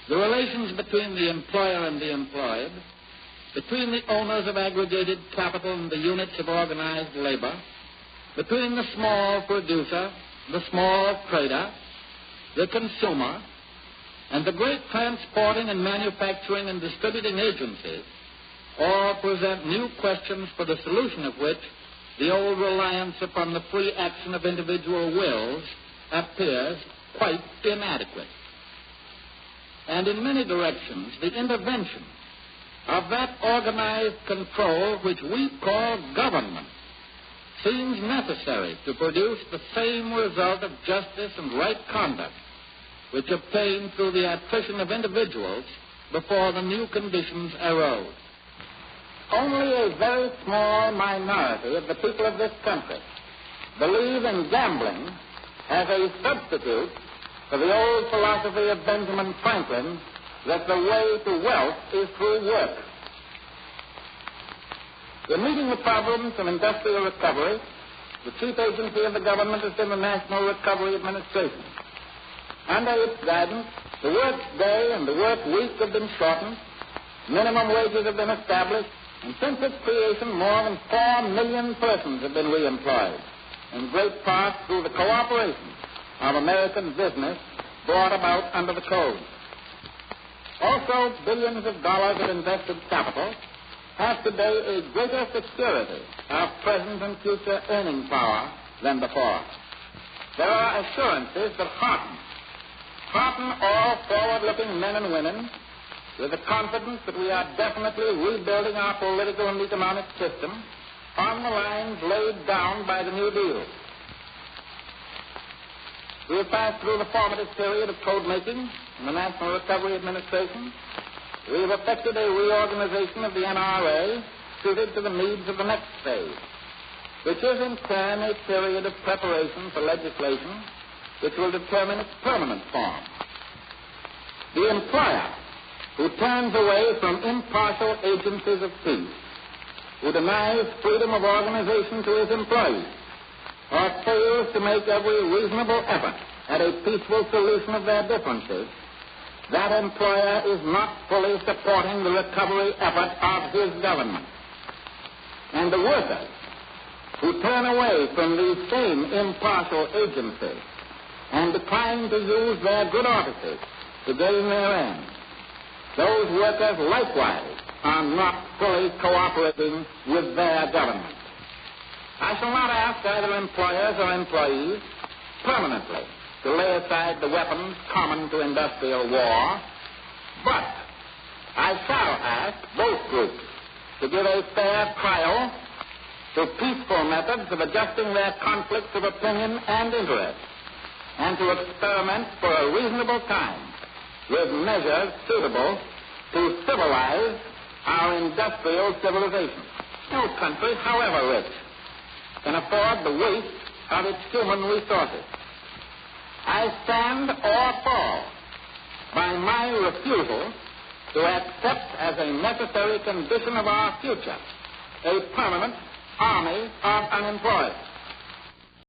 the relations between the employer and the employed, between the owners of aggregated capital and the units of organized labor, between the small producer, the small trader, the consumer, and the great transporting and manufacturing and distributing agencies, all present new questions for the solution of which the old reliance upon the free action of individual wills appears quite inadequate. And in many directions, the intervention of that organized control which we call government seems necessary to produce the same result of justice and right conduct which obtained through the attrition of individuals before the new conditions arose. Only a very small minority of the people of this country believe in gambling as a substitute for the old philosophy of Benjamin Franklin that the way to wealth is through work. In meeting the problems of industrial recovery, the chief agency of the government has been the National Recovery Administration. Under its guidance, the work day and the work week have been shortened, minimum wages have been established, and since its creation, more than 4 million persons have been reemployed, in great part through the cooperation of American business brought about under the Code. Also, billions of dollars of invested capital have today a greater security of present and future earning power than before. There are assurances that hearten all forward-looking men and women with the confidence that we are definitely rebuilding our political and economic system on the lines laid down by the New Deal. We have passed through the formative period of code making in the National Recovery Administration. We have effected a reorganization of the NRA suited to the needs of the next phase, which is in turn a period of preparation for legislation which will determine its permanent form. The employer who turns away from impartial agencies of peace, who denies freedom of organization to his employees, or fails to make every reasonable effort at a peaceful solution of their differences, that employer is not fully supporting the recovery effort of his government. And the workers who turn away from these same impartial agencies and decline to use their good offices to gain their ends, those workers likewise are not fully cooperating with their government. I shall not ask either employers or employees permanently to lay aside the weapons common to industrial war, but I shall ask both groups to give a fair trial to peaceful methods of adjusting their conflicts of opinion and interest, and to experiment for a reasonable time with measures suitable to civilize our industrial civilization. No country, however rich, can afford the waste of its human resources. I stand or fall by my refusal to accept as a necessary condition of our future a permanent army of unemployed.